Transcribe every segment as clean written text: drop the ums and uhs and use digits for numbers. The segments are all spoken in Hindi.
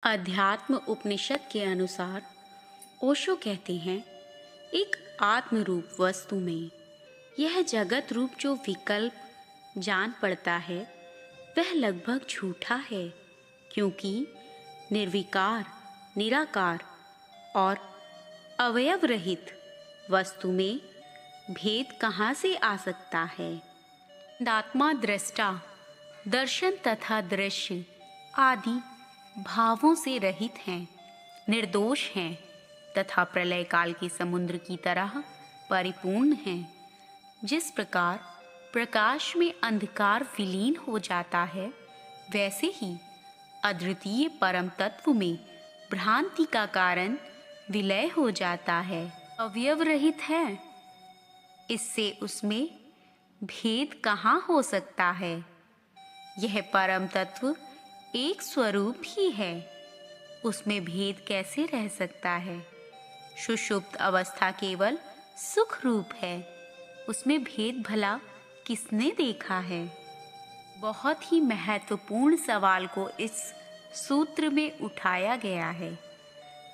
अध्यात्म उपनिषद के अनुसार ओशो कहते हैं, एक आत्म रूप वस्तु में यह जगत रूप जो विकल्प जान पड़ता है वह लगभग झूठा है, क्योंकि निर्विकार, निराकार और अवयव रहित वस्तु में भेद कहाँ से आ सकता है। आत्मा दृष्टा, दर्शन तथा दृश्य आदि भावों से रहित हैं, निर्दोष हैं तथा प्रलय काल के समुद्र की तरह परिपूर्ण हैं। जिस प्रकार प्रकाश में अंधकार विलीन हो जाता है, वैसे ही अद्वितीय परम तत्व में भ्रांति का कारण विलय हो जाता है, अवयव रहित है। इससे उसमें भेद कहाँ हो सकता है। यह परम तत्व एक स्वरूप ही है, उसमें भेद कैसे रह सकता है। सुषुप्त अवस्था केवल सुख रूप है, उसमें भेद भला किसने देखा है। बहुत ही महत्वपूर्ण सवाल को इस सूत्र में उठाया गया है।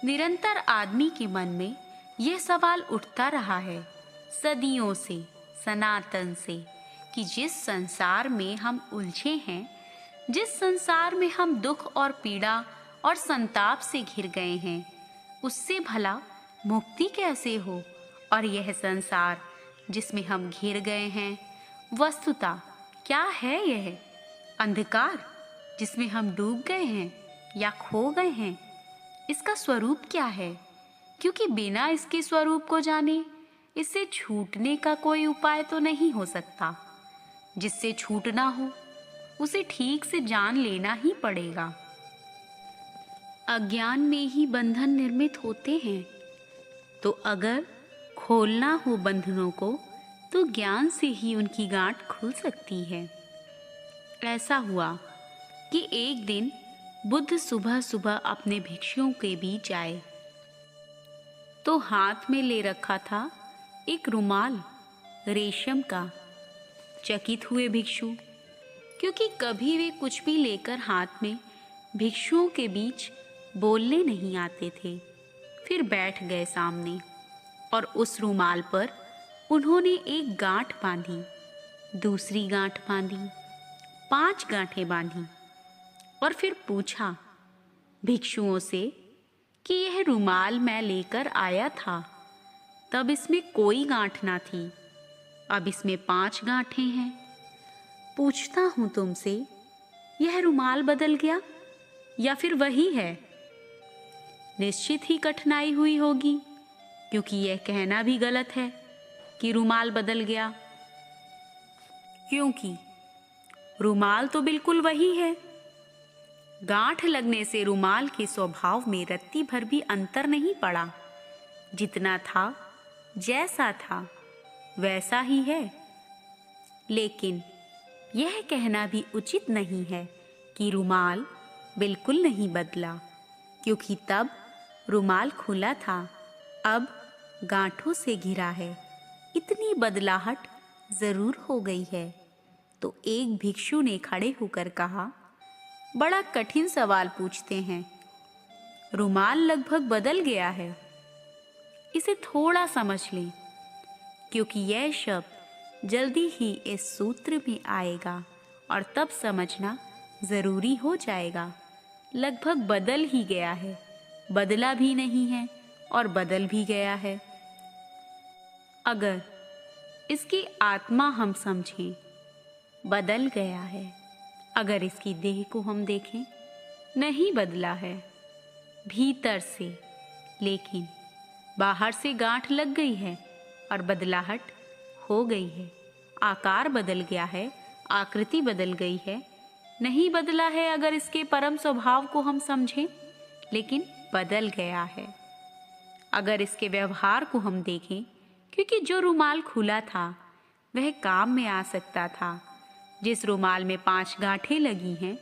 निरंतर आदमी के मन में यह सवाल उठता रहा है सदियों से, सनातन से, कि जिस संसार में हम उलझे हैं, जिस संसार में हम दुख और पीड़ा और संताप से घिर गए हैं, उससे भला मुक्ति कैसे हो। और यह संसार जिसमें हम घिर गए हैं, वस्तुतः क्या है। यह अंधकार जिसमें हम डूब गए हैं या खो गए हैं, इसका स्वरूप क्या है। क्योंकि बिना इसके स्वरूप को जाने इससे छूटने का कोई उपाय तो नहीं हो सकता। जिससे छूटना हो उसे ठीक से जान लेना ही पड़ेगा। अज्ञान में ही बंधन निर्मित होते हैं, तो अगर खोलना हो बंधनों को तो ज्ञान से ही उनकी गांठ खुल सकती है। ऐसा हुआ कि एक दिन बुद्ध सुबह सुबह अपने भिक्षुओं के बीच आए, तो हाथ में ले रखा था एक रुमाल रेशम का। चकित हुए भिक्षु, क्योंकि कभी वे कुछ भी लेकर हाथ में भिक्षुओं के बीच बोलने नहीं आते थे। फिर बैठ गए सामने और उस रुमाल पर उन्होंने एक गांठ बांधी, दूसरी गांठ बांधी, 5 गांठें बांधी और फिर पूछा भिक्षुओं से कि यह रुमाल मैं लेकर आया था, तब इसमें कोई गांठ ना थी, अब इसमें 5 गांठें हैं। पूछता हूं तुमसे, यह रुमाल बदल गया या फिर वही है। निश्चित ही कठिनाई हुई होगी, क्योंकि यह कहना भी गलत है कि रुमाल बदल गया, क्योंकि रुमाल तो बिल्कुल वही है। गांठ लगने से रुमाल के स्वभाव में रत्ती भर भी अंतर नहीं पड़ा। जितना था, जैसा था, वैसा ही है। लेकिन यह कहना भी उचित नहीं है कि रुमाल बिल्कुल नहीं बदला, क्योंकि तब रुमाल खुला था, अब गांठों से घिरा है। इतनी बदलाहट जरूर हो गई है। तो एक भिक्षु ने खड़े होकर कहा, बड़ा कठिन सवाल पूछते हैं। रुमाल लगभग बदल गया है, इसे थोड़ा समझ लें, क्योंकि यह शब्द जल्दी ही इस सूत्र में आएगा और तब समझना जरूरी हो जाएगा। लगभग बदल ही गया है, बदला भी नहीं है और बदल भी गया है। अगर इसकी आत्मा हम समझें, बदल गया है। अगर इसकी देह को हम देखें, नहीं बदला है भीतर से, लेकिन बाहर से गांठ लग गई है और बदलाहट हो गई है। आकार बदल गया है, आकृति बदल गई है। नहीं बदला है अगर इसके परम स्वभाव को हम समझें, लेकिन बदल गया है। अगर इसके व्यवहार को हम देखें, क्योंकि जो रुमाल खुला था वह काम में आ सकता था, जिस रुमाल में 5 गांठें लगी हैं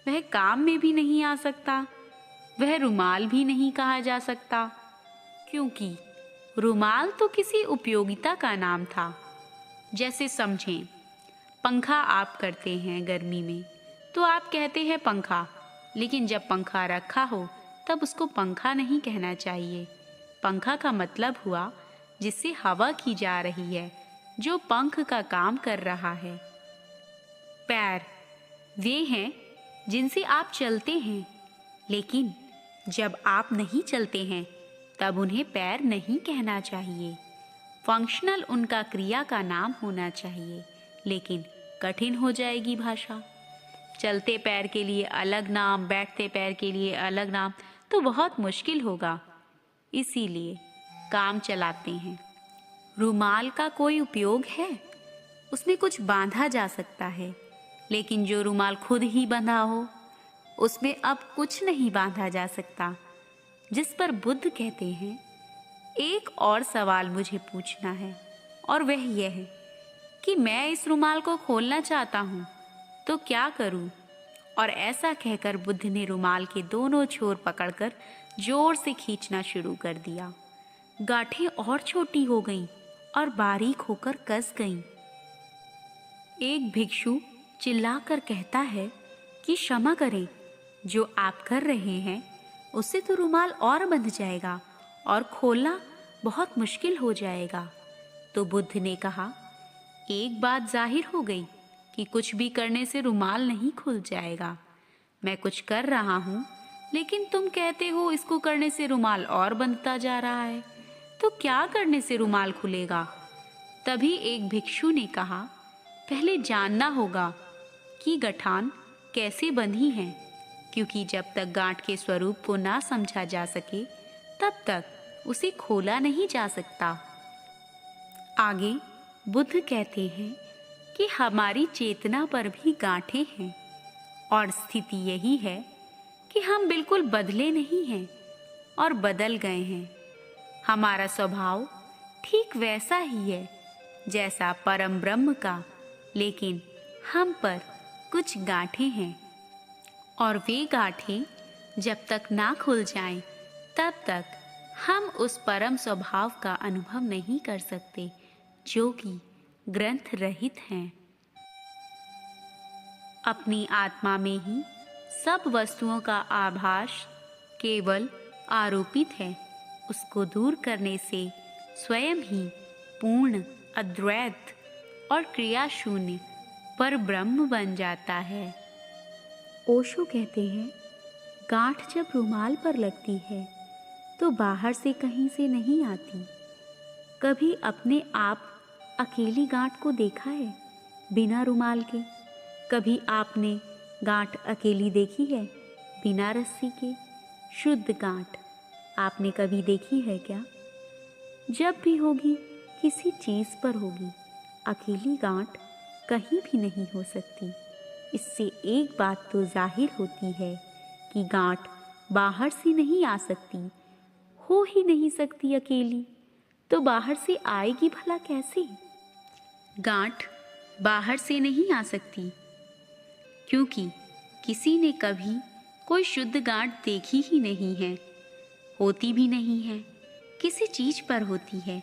वह काम में भी नहीं आ सकता, वह रुमाल भी नहीं कहा जा सकता, क्योंकि रुमाल तो किसी उपयोगिता का नाम था। जैसे समझें, पंखा आप करते हैं गर्मी में, तो आप कहते हैं पंखा, लेकिन जब पंखा रखा हो तब उसको पंखा नहीं कहना चाहिए। पंखा का मतलब हुआ जिससे हवा की जा रही है, जो पंख का काम कर रहा है। पैर वे हैं जिनसे आप चलते हैं, लेकिन जब आप नहीं चलते हैं तब उन्हें पैर नहीं कहना चाहिए। फंक्शनल उनका क्रिया का नाम होना चाहिए, लेकिन कठिन हो जाएगी भाषा। चलते पैर के लिए अलग नाम, बैठते पैर के लिए अलग नाम, तो बहुत मुश्किल होगा। इसीलिए काम चलाते हैं। रुमाल का कोई उपयोग है? उसमें कुछ बांधा जा सकता है, लेकिन जो रुमाल खुद ही बंधा हो उसमें अब कुछ नहीं बांधा जा सकता। जिस पर बुद्ध कहते हैं, एक और सवाल मुझे पूछना है, और वह यह है कि मैं इस रुमाल को खोलना चाहता हूँ, तो क्या करूँ? और ऐसा कहकर बुद्ध ने रुमाल के दोनों छोर पकड़कर जोर से खींचना शुरू कर दिया। गांठें और छोटी हो गईं और बारीक होकर कस गईं। एक भिक्षु चिल्लाकर कहता है कि क्षमा करें, जो आप कर रहे हैं उससे तो रुमाल और बंध जाएगा और खोलना बहुत मुश्किल हो जाएगा। तो बुद्ध ने कहा, एक बात जाहिर हो गई कि कुछ भी करने से रुमाल नहीं खुल जाएगा। मैं कुछ कर रहा हूँ, लेकिन तुम कहते हो इसको करने से रुमाल और बंधता जा रहा है, तो क्या करने से रुमाल खुलेगा? तभी एक भिक्षु ने कहा, पहले जानना होगा कि गठान कैसे बंधी है, क्योंकि जब तक गांठ के स्वरूप को ना समझा जा सके तब तक उसे खोला नहीं जा सकता। आगे बुद्ध कहते हैं कि हमारी चेतना पर भी गांठें हैं, और स्थिति यही है कि हम बिल्कुल बदले नहीं हैं और बदल गए हैं। हमारा स्वभाव ठीक वैसा ही है जैसा परम ब्रह्म का, लेकिन हम पर कुछ गांठें हैं, और वे गांठें जब तक ना खुल जाएं, तब तक हम उस परम स्वभाव का अनुभव नहीं कर सकते जो कि ग्रंथ रहित हैं। अपनी आत्मा में ही सब वस्तुओं का आभास केवल आरोपित है। उसको दूर करने से स्वयं ही पूर्ण, अद्वैत और क्रिया शून्य पर ब्रह्म बन जाता है। ओशो कहते हैं, गांठ जब रुमाल पर लगती है तो बाहर से कहीं से नहीं आती। कभी अपने आप अकेली गांठ को देखा है बिना रुमाल के? कभी आपने गांठ अकेली देखी है बिना रस्सी के? शुद्ध गांठ आपने कभी देखी है क्या? जब भी होगी किसी चीज़ पर होगी। अकेली गांठ कहीं भी नहीं हो सकती। इससे एक बात तो जाहिर होती है कि गांठ बाहर से नहीं आ सकती, हो ही नहीं सकती अकेली, तो बाहर से आएगी भला कैसे? गांठ बाहर से नहीं आ सकती क्योंकि किसी ने कभी कोई शुद्ध गांठ देखी ही नहीं है, होती भी नहीं है। किसी चीज पर होती है,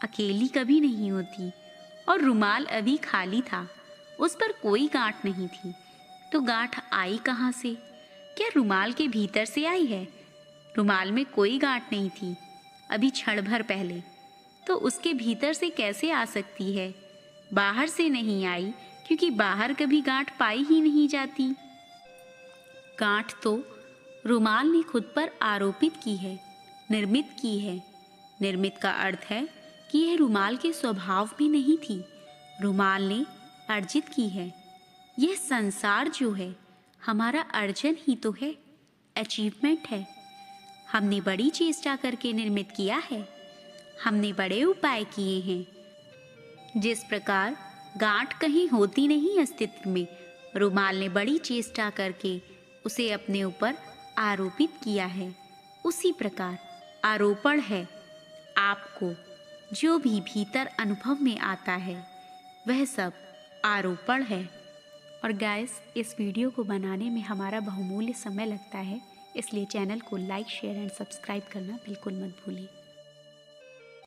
अकेली कभी नहीं होती। और रुमाल अभी खाली था, उस पर कोई गांठ नहीं थी, तो गांठ आई कहाँ से? क्या रुमाल के भीतर से आई है? रुमाल में कोई गांठ नहीं थी अभी क्षण भर पहले, तो उसके भीतर से कैसे आ सकती है? बाहर से नहीं आई, क्योंकि बाहर कभी गांठ पाई ही नहीं जाती। गांठ तो रुमाल ने खुद पर आरोपित की है, निर्मित की है। निर्मित का अर्थ है कि यह रुमाल के स्वभाव में नहीं थी, रुमाल ने अर्जित की है। यह संसार जो है हमारा अर्जन ही तो है, अचीवमेंट है। हमने बड़ी चेष्टा करके निर्मित किया है, हमने बड़े उपाय किए हैं। जिस प्रकार गांठ कहीं होती नहीं अस्तित्व में, रुमाल ने बड़ी चेष्टा करके उसे अपने ऊपर आरोपित किया है, उसी प्रकार आरोपण है। आपको जो भी भीतर अनुभव में आता है वह सब आरोपण है। और गाइस, इस वीडियो को बनाने में हमारा बहुमूल्य समय लगता है, इसलिए चैनल को लाइक, शेयर एंड सब्सक्राइब करना बिल्कुल मत भूलें।